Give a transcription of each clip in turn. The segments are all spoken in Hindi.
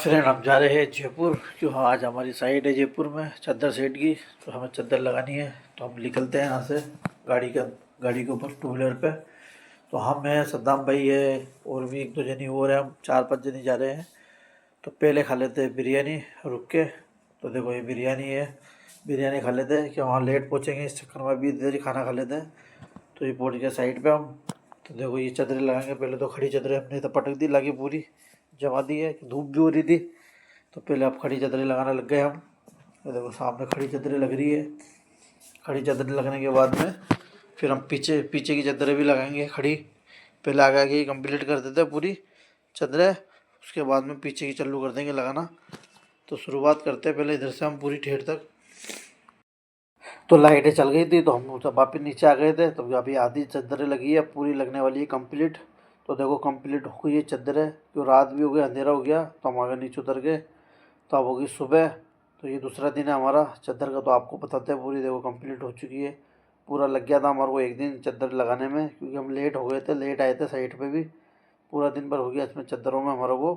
फ्रेंड हम जा रहे हैं जयपुर। क्यों, हाँ, आज हमारी साइट है जयपुर में चादर सेट की, तो हमें चादर लगानी है। तो हम निकलते हैं यहाँ से गाड़ी के ऊपर, टू व्हीलर पे। तो हम हैं, सद्दाम भाई है, और भी एक दो जनी और हैं, हम 4-5 जने जा रहे हैं। तो पहले खा लेते हैं बिरयानी रुक के। तो देखो ये बिरयानी है, बिरयानी खा लेते हैं कि वहाँ लेट पहुँचेंगे, इस चक्कर में अभी इधर ही खाना खा लेते हैं। तो ये पहुँच गया साइड पे हम। तो देखो ये चादरें लगाएंगे पहले। तो खड़ी चादरें हमने तो पटक दी, लगी पूरी जमा दी है, धूप भी हो रही थी। तो पहले आप खड़ी चादरें लगाने लग गए हम। तो देखो सामने खड़ी चादरें लग रही है। खड़ी चादरें लगने के बाद में फिर हम पीछे पीछे की चादरें भी लगाएंगे खड़ी। पहले आगे आगे कंप्लीट कर देते हैं पूरी चादरें, उसके बाद में पीछे की चालू कर देंगे लगाना। तो शुरुआत करते हैं पहले इधर से हम पूरी ठेठ तक। तो लाइटें चल गई थी तो हम सब वापस नीचे आ गए थे। तो अभी आधी चादरें लगी है, पूरी लगने वाली है कंप्लीट। तो देखो कंप्लीट हो गई है चादरें, क्यों रात भी हो गई, अंधेरा हो गया। तो हम आगे नीचे उतर गए। तो अब होगी सुबह। तो ये दूसरा दिन है हमारा चादर का। तो आपको बताते हैं पूरी, देखो कंप्लीट हो चुकी है। पूरा लग गया था हमारे को एक दिन चादर लगाने में, क्योंकि हम लेट हो गए थे, लेट आए थे साइट पे भी। पूरा दिन भर हो गया इसमें चादरों में हमारे को।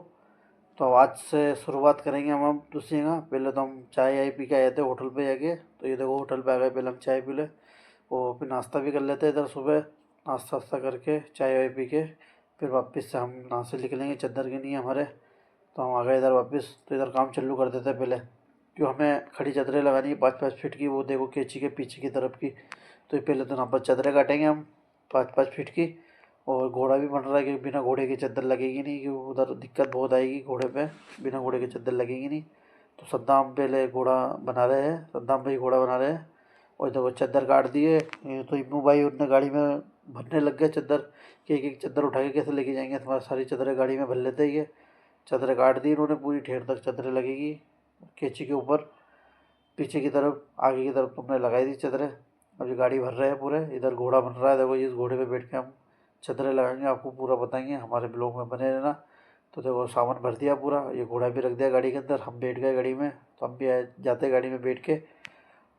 तो अब आज से शुरुआत करेंगे हम दूसरी का। पहले तो हम चाय आए पी के आए थे होटल पे जाके। तो ये देखो होटल पे आ गए, पहले हम चाय पी ले और फिर नाश्ता भी कर लेते हैं इधर सुबह। नाश्ता वास्ता करके चाय वाय पी के फिर वापस से हम यहाँ से निकलेंगे चादर के लिए हमारे। तो हम आ गए इधर वापस। तो इधर काम चालू कर देते हैं पहले, क्यों हमें खड़ी चादरें लगानी है 5-5 फीट की। वो देखो कैंची के पीछे की तरफ की। तो ये पहले तो यहाँ पर चादरें काटेंगे हम 5-5 फीट की। और घोड़ा भी बन रहा है, क्योंकि बिना घोड़े की चादर लगेगी नहीं, क्योंकि उधर दिक्कत बहुत आएगी घोड़े पे, बिना घोड़े की चादर लगेगी नहीं। तो सद्दाम पहले घोड़ा बना रहे हैं, सद्दाम भाई घोड़ा बना रहे हैं। और देखो चादर काट दिए। ये तो इम्मू भाई उनने गाड़ी में भरने लग गए चादर, कि एक एक चादर उठा के कैसे लेके जाएंगे, तुम्हारी सारी चादरें गाड़ी में भर लेते ही है। चादरें काट दी इन्होंने, पूरी ठेर तक चादरें लगेगी कैंची के ऊपर। पीछे की तरफ आगे की तरफ तुमने लगाई दी चादरें। अभी गाड़ी भर रहे हैं पूरे। इधर घोड़ा बन रहा है, देखो इस घोड़े पे बैठ के हम चादरें लगाएंगे, आपको पूरा बताएंगे, हमारे ब्लॉग में बने रहना। तो देखो सामान भर दिया पूरा, ये घोड़ा भी रख दिया गाड़ी के अंदर, हम बैठ गए गाड़ी में। तो हम भी जाते गाड़ी में बैठ के।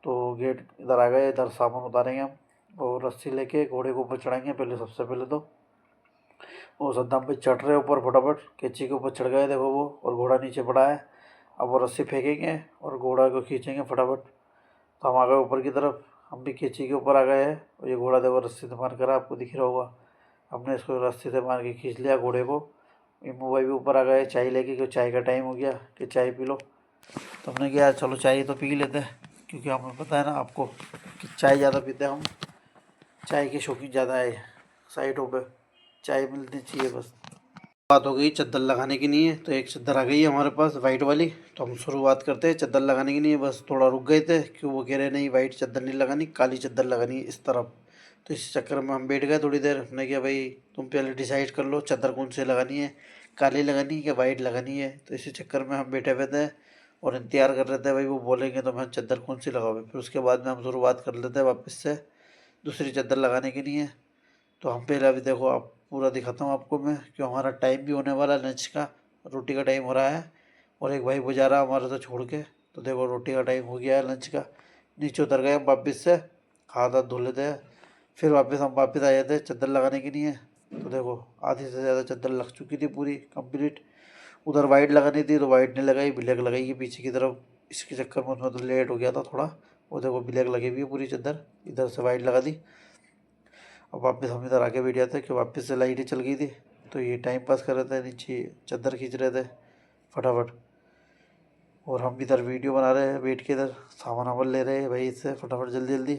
तो गेट इधर आ गए, इधर सामान उतारेंगे हम और रस्सी लेके घोड़े को ऊपर चढ़ाएंगे पहले, सबसे पहले तो। वो सद्दाम पे चढ़ रहे ऊपर फटाफट, कैंची के ऊपर चढ़ गए देखो वो, और घोड़ा नीचे पड़ा है। अब वो रस्सी फेंकेंगे और घोड़ा को खींचेंगे फटाफट। तो हम आ गए ऊपर की तरफ, हम भी कैंची के ऊपर आ गए हैं। और ये घोड़ा देखो रस्सी से मार कर, आपको दिख रहा होगा, हमने इसको रस्सी से मार के खींच लिया घोड़े को। इम्मू भाई भी ऊपर आ गए चाय लेके, क्योंकि चाय का टाइम हो गया कि चाय पी लो। तो हमने कहा चलो चाय तो पी लेते हैं, क्योंकि हमें पता है ना आपको कि चाय ज़्यादा पीते हैं हम, चाय के शौकीन ज़्यादा है साइडों पे, चाय मिलनी चाहिए बस। बात हो गई चादर लगाने की नहीं है। तो एक चादर आ गई है हमारे पास वाइट वाली। तो हम शुरुआत करते हैं चादर लगाने की नहीं है, बस थोड़ा रुक गए थे, क्यों वो कह रहे नहीं वाइट चादर नहीं लगानी, काली चादर लगानी है इस तरफ। तो इस चक्कर में हम बैठ गए थोड़ी देर। हमने कहा भाई तुम पहले डिसाइड कर लो चादर कौन सी लगानी है, काली लगानी है या वाइट लगानी है। तो इसी चक्कर में हम बैठे हुए थे और इंतजार कर रहे थे भाई वो बोलेंगे तो हम चादर कौन सी लगाओगे। फिर उसके बाद में हम शुरुआत कर लेते हैं वापस से दूसरी चादर लगाने की नहीं है। तो हम पहले अभी देखो आप पूरा दिखाता हूँ आपको मैं, क्यों हमारा टाइम भी होने वाला है लंच का, रोटी का टाइम हो रहा है। और एक भाई बुझा रहा हमारे से छोड़ के। तो देखो रोटी का टाइम हो गया है लंच का। नीचे उतर गए हम वापस से, हाथ हाथ धो लेते हैं। फिर वापस हम वापस आए थे चादर लगाने की नहीं है। तो देखो आधी से ज़्यादा चादर लग चुकी थी पूरी कंप्लीट। उधर वाइट लगानी थी तो वाइट नहीं लगाई, ब्लैक लगाई पीछे की तरफ। इसके चक्कर में उसमें तो लेट हो गया था थोड़ा। वो देखो ब्लैक लगी हुई है पूरी चादर, इधर से वाइट लगा दी। अब वापस हम इधर आके बैठ जाते कि वापस से लाइटें चल गई थी। तो ये टाइम पास कर रहे थे, नीचे चादर खींच रहे थे फटाफट। और हम इधर वीडियो बना रहे हैं बैठ के, इधर सामान वामान ले रहे हैं भाई इससे फटाफट जल्दी जल्दी,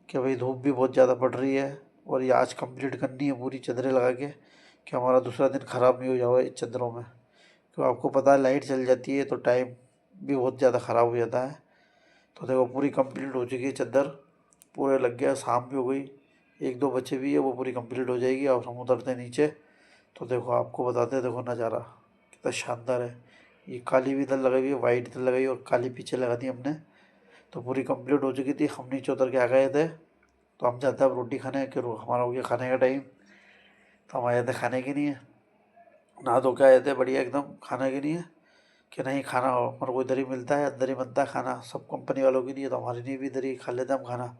कि भाई धूप भी बहुत ज़्यादा पड़ रही है। और ये आज कंप्लीट करनी है पूरी चादरें लगा के, कि हमारा दूसरा दिन ख़राब नहीं हो जाओ इस चादरों में। तो आपको पता है लाइट चल जाती है तो टाइम भी बहुत ज़्यादा ख़राब हो जाता है। तो देखो पूरी कंप्लीट हो चुकी है चादर, पूरे लग गया, शाम भी हो गई, एक दो बच्चे भी है, वो पूरी कंप्लीट हो जाएगी और हम उतरते हैं नीचे। तो देखो आपको बताते हैं, देखो नज़ारा कितना शानदार है। ये काली भी इधर लगाई हुई है, वाइट इधर लगाई और काली पीछे लगा दी हमने। तो पूरी कंप्लीट हो चुकी थी, हम नीचे उतर के आ गए थे। तो हम जाते हैं अब रोटी खाने के, हमारा हो गया खाने का टाइम। तो हम आए थे खाने के लिए, नहा धो के आए थे बढ़िया एकदम खाने के लिए, कि नहीं खाना हो हमारे को इधर ही मिलता है, अंदर ही बनता है खाना, सब कंपनी वालों के लिए, तो हमारे लिए भी इधर ही खा लेते हम खाना।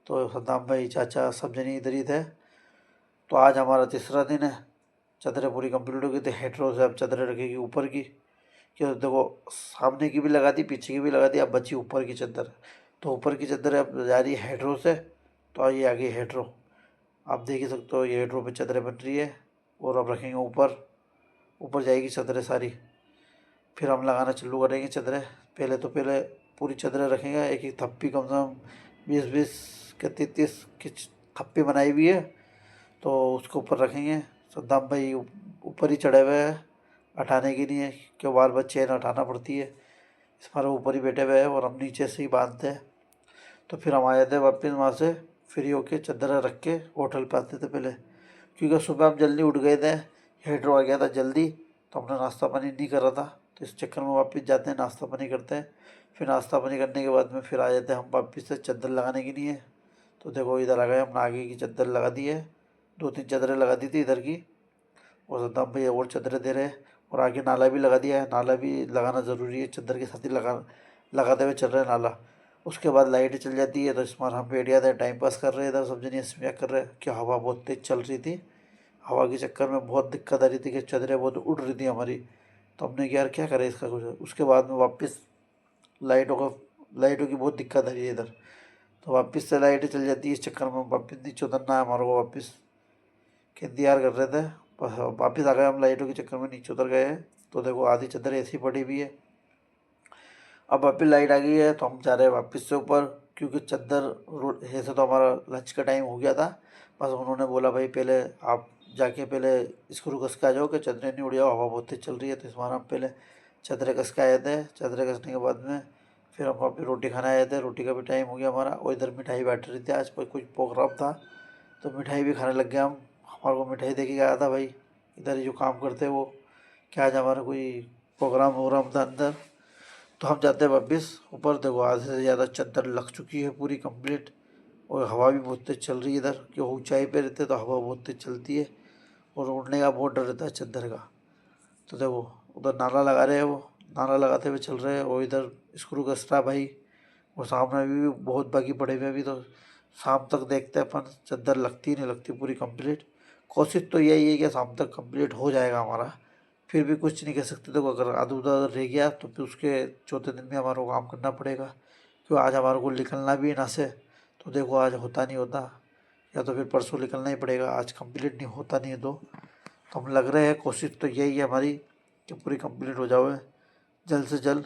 तो सद्दाम भाई चाचा सब जने इधर ही थे। तो आज हमारा तीसरा दिन है, चादरें पूरी कंप्लीट हो गई थी। हेडरों से अब चादरें रखेगी ऊपर की, कि देखो सामने की भी लगा दी, पीछे की भी लगा दी, अब बची ऊपर की चादर। तो ऊपर की चादर अब जा रही है हेड्रो से, तो ये आ गई हेड्रो। आप देख ही सकते हो ये हेड्रो पे चादरें बन रही है। और अब रखेंगे ऊपर, ऊपर जाएगी चादरें सारी। फिर हम लगाना चालू करेंगे चादरें। पहले पूरी चादरें रखेंगे, एक एक थप्पी कम से कम 20-20 के 30 की थप्पी बनाई हुई है, तो उसके ऊपर रखेंगे। सद्दाम भाई ऊपर ही चढ़े हुए हैं, हटाने की नहीं है, क्यों बार बार चेन हटाना पड़ती है, इस बार ऊपर ही बैठे हुए हैं और हम नीचे से ही बांधते हैं। तो फिर हम आए थे वापस वहाँ से फ्री होके, चादर रख के होटल पे आते थे पहले, क्योंकि सुबह हम जल्दी उठ गए थे, हेड्रो आ गया था जल्दी, तो हमने नाश्ता पानी नहीं करा था। तो इस चक्कर में वापस जाते हैं, नाश्ता पानी करते हैं। फिर नाश्ता पानी करने के बाद में फिर आ जाते हैं हम वापस से चादर लगाने के लिए। तो देखो इधर आ गए, हमने आगे की चादर लगा दी है, 2-3 चादरें लगा दी थी इधर की, और सद्दाम भैया और चादरें दे रहे हैं। और आगे नाला भी लगा दिया है, नाला भी लगाना ज़रूरी है, चादर के साथ ही लगाते हुए चल रहे हैं नाला। उसके बाद लाइट चल जाती है, तो इस बार हम बैठ जाते हैं, टाइम पास कर रहे हैं इधर, सब जने स्मैक कर रहे हैं कि हवा बहुत तेज़ चल रही थी। हवा के चक्कर में बहुत दिक्कत आ रही थी कि चादरें बहुत उड़ रही थी हमारी। तो हमने कहा यार क्या करें इसका कुछ। उसके बाद में वापस लाइटों की बहुत दिक्कत आ रही है इधर, तो वापस से लाइटें चल जाती है, इस चक्कर में वापस नीचे उतरना है हमारे को। वापस के इंतजार कर रहे थे, बस वापस आ गए हम, लाइटों के चक्कर में नीचे उतर गए हैं। तो देखो आधी चादर ऐसी पड़ी हुई है। अब वापस लाइट आ गई है, तो हम जा रहे हैं वापस से ऊपर, क्योंकि चादर ऐसे तो हमारा लंच का टाइम हो गया था। बस उन्होंने बोला भाई पहले आप जाके पहले स्क्रू कस के आ जाओ कि चादरें नहीं उड़ जाओ, हवा बहुत तेज चल रही है। तो इस बार हम पहले चादरें कस के आए थे। चादरें कसने के बाद में फिर हम वापस रोटी खाने आए थे, रोटी का भी टाइम हो गया हमारा। और इधर मिठाई बैठ रही थी, आज कुछ प्रोग्राम था, तो मिठाई भी खाने लग गए हम। हमारे को मिठाई दे के गया था भाई, इधर ही जो काम करते हैं वो, क्या आज हमारा कोई प्रोग्राम वोग्राम था अंदर। तो हम जाते हैं वापस ऊपर। देखो आधे से ज़्यादा चादर लग चुकी है पूरी कंप्लीट, और हवा भी बहुत तेज चल रही है इधर, क्योंकि ऊंचाई पे रहते तो हवा बहुत तेज चलती है और उड़ने का बहुत डर रहता है चादर का। तो देखो उधर नाला लगा रहे हैं, वो नाला लगाते हुए चल रहे हैं, और इधर स्क्रू कस रहा भाई। और सामने भी बहुत बाकी पड़े हुए, अभी तो शाम तक देखते हैं अपन चादर लगती नहीं लगती पूरी कंप्लीट। कोशिश तो यही है कि शाम तक कंप्लीट हो जाएगा हमारा, फिर भी कुछ नहीं कह सकते। देखो अगर आधा रह गया तो फिर उसके चौथे दिन में हमारे को काम करना पड़ेगा, क्यों आज हमारे को निकलना भी है ना से। तो देखो आज होता नहीं होता, या तो फिर परसों निकलना ही पड़ेगा, आज कंप्लीट नहीं होता नहीं है। तो हम लग रहे हैं, कोशिश तो यही है हमारी कि पूरी कंप्लीट हो जाए जल्द से जल्द।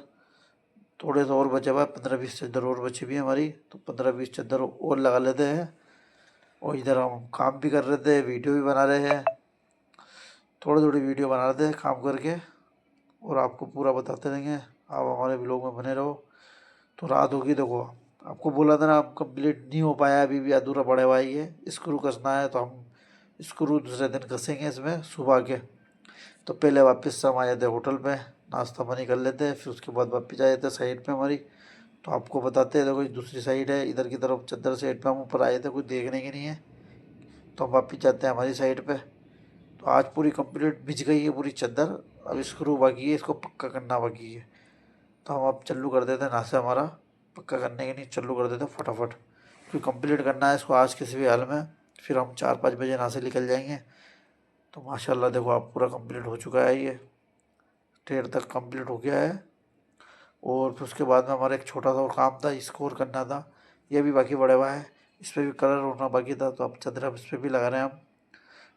थोड़े से और बचे हुआ, 15-20 चादर और बची हुई है हमारी, तो 15-20 चादर और लगा लेते हैं। और इधर हम काम भी कर रहे थे, वीडियो भी बना रहे हैं, थोड़ी थोड़ी वीडियो बना रहे थे काम करके, और आपको पूरा बताते रहेंगे। आप हमारे ब्लॉग में बने रहो। तो रात होगी, देखो आपको बोला था ना, अब कंप्लीट नहीं हो पाया, अभी भी अधूरा पड़ा हुआ ही है, स्क्रू कसना है। तो हम स्क्रू दूसरे दिन कसेंगे इसमें सुबह के। तो पहले वापस से हम आ जाते होटल पे, नाश्ता पानी कर लेते हैं, फिर उसके बाद वापस आ जाते साइड पे हमारी। तो आपको बताते हैं, देखो दूसरी साइड है, इधर की तरफ चादर साइड पे हम ऊपर आए थे, कुछ देखने की नहीं है। तो हम वापस जाते हैं हमारी साइड पे। तो आज पूरी कंप्लीट बिछ गई है पूरी चादर, अब स्क्रू बाकी है, इसको पक्का करना बाकी है। तो हम अब चालू कर देते हैं ना से, हमारा पक्का करने के लिए चालू कर देते हैं फटाफट, क्योंकि कंप्लीट करना है इसको आज किसी भी हाल में। फिर हम 4-5 बजे यहाँ से निकल जाएंगे। तो माशाल्लाह देखो आप पूरा कंप्लीट हो चुका है, ये स्टेयर तक कंप्लीट हो गया है। और फिर उसके बाद में हमारा एक छोटा सा और काम था, इसको और करना था, ये भी बाकी पड़ा हुआ है, इस पर भी कलर होना बाकी था। तो अब चादर अब इस पर भी लगा रहे हैं हम,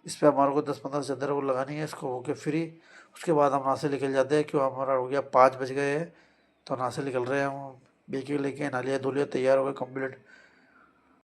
इस पर हमारे को 10-15 चादर को लगानी है, इसको होके फ्री। उसके बाद हम यहाँ से निकल जाते हैं, क्यों हमारा हो गया 5 बज गए हैं। तो यहाँ से निकल रहे हैं हम, बेके लेके नहा लिया धो लिया, तैयार हो गए कम्प्लीट।